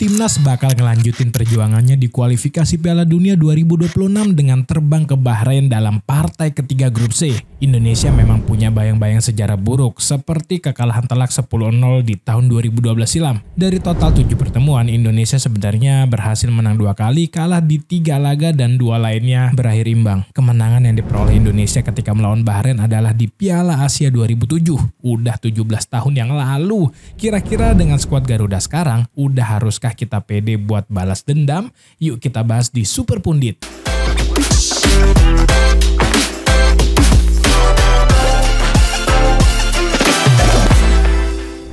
Timnas bakal ngelanjutin perjuangannya di kualifikasi Piala Dunia 2026 dengan terbang ke Bahrain dalam partai ketiga grup C. Indonesia memang punya bayang-bayang sejarah buruk seperti kekalahan telak 10-0 di tahun 2012 silam. Dari total 7 pertemuan, Indonesia sebenarnya berhasil menang 2 kali, kalah di 3 laga dan 2 lainnya berakhir imbang. Kemenangan yang diperoleh Indonesia ketika melawan Bahrain adalah di Piala Asia 2007. Udah 17 tahun yang lalu. Kira-kira dengan skuad Garuda sekarang, udah haruskah kita pede buat balas dendam? Yuk kita bahas di Super Pundit.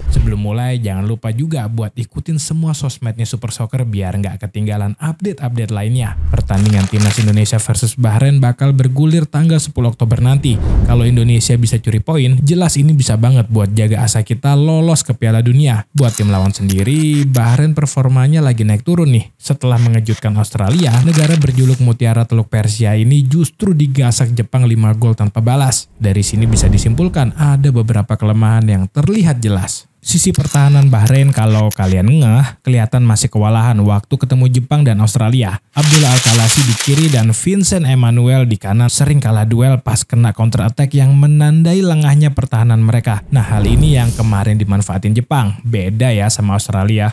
Sebelum mulai, jangan lupa juga buat ikutin semua sosmednya Super Soccer biar nggak ketinggalan update-update lainnya. Pertandingan Timnas Indonesia versus Bahrain bakal bergulir tanggal 10 Oktober nanti. Kalau Indonesia bisa curi poin, jelas ini bisa banget buat jaga asa kita lolos ke Piala Dunia. Buat tim lawan sendiri, Bahrain performanya lagi naik turun nih. Setelah mengejutkan Australia, negara berjuluk Mutiara Teluk Persia ini justru digasak Jepang 5 gol tanpa balas. Dari sini bisa disimpulkan ada beberapa kelemahan yang terlihat jelas. Sisi pertahanan Bahrain kalau kalian ngeh, kelihatan masih kewalahan waktu ketemu Jepang dan Australia. Abdullah Al-Khalasi di kiri dan Vincent Emmanuel di kanan sering kalah duel pas kena counter attack yang menandai lengahnya pertahanan mereka. Nah, hal ini yang kemarin dimanfaatin Jepang. Beda ya sama Australia.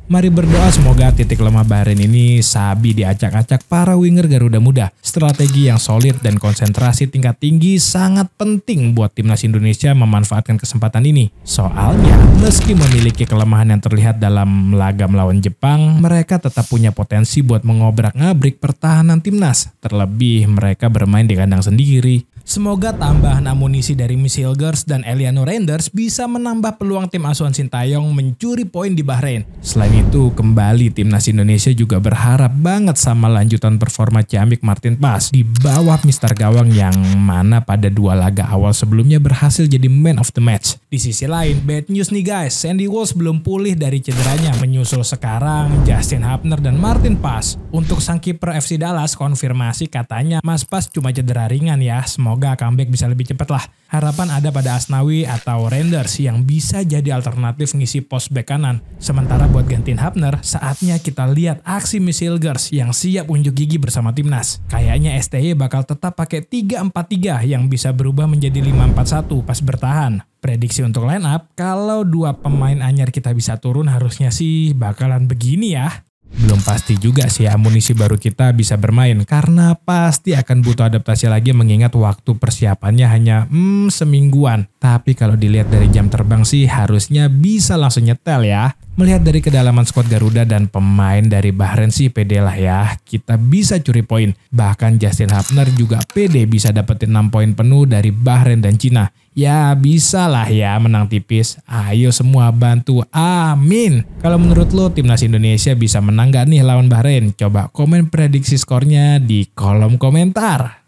Mari berdoa semoga titik lemah Bahrain ini sabi diacak-acak para winger Garuda Muda. Strategi yang solid dan konsentrasi tingkat tinggi sangat penting buat timnas Indonesia memanfaatkan kesempatan ini. Soalnya, meski memiliki kelemahan yang terlihat dalam laga melawan Jepang, mereka tetap punya potensi buat mengobrak-ngabrik pertahanan timnas. Terlebih mereka bermain di kandang sendiri. Semoga tambahan amunisi dari Miss Hilgers dan Eliano Reinders bisa menambah peluang tim asuhan Sintayong mencuri poin di Bahrain. Selain itu, kembali timnas Indonesia juga berharap banget sama lanjutan performa Ciamik Martin Pas di bawah Mister Gawang yang mana pada 2 laga awal sebelumnya berhasil jadi man of the match. Di sisi lain, bad news nih guys, Sandy Walsh belum pulih dari cederanya. Menyusul sekarang Justin Hapner dan Martin Pas. Untuk sang kiper FC Dallas, konfirmasi katanya Mas Pas cuma cedera ringan ya, semoga comeback bisa lebih cepat lah. Harapan ada pada Asnawi atau Reinders yang bisa jadi alternatif ngisi pos bek kanan. Sementara buat gantiin Hapner, saatnya kita lihat aksi Miss Hilgers yang siap unjuk gigi bersama timnas. Kayaknya STY bakal tetap pakai 3-4-3 yang bisa berubah menjadi 5-4-1 pas bertahan. Prediksi untuk line up, kalau 2 pemain anyar kita bisa turun harusnya sih bakalan begini ya. Belum pasti juga sih amunisi baru kita bisa bermain karena pasti akan butuh adaptasi lagi mengingat waktu persiapannya hanya semingguan. Tapi kalau dilihat dari jam terbang sih harusnya bisa langsung nyetel ya. Melihat dari kedalaman skuad Garuda dan pemain dari Bahrain sih pede lah ya. Kita bisa curi poin. Bahkan Justin Hapner juga pede bisa dapetin 6 poin penuh dari Bahrain dan Cina. Ya bisa lah ya menang tipis. Ayo semua bantu. Amin. Kalau menurut lo timnas Indonesia bisa menang gak nih lawan Bahrain? Coba komen prediksi skornya di kolom komentar.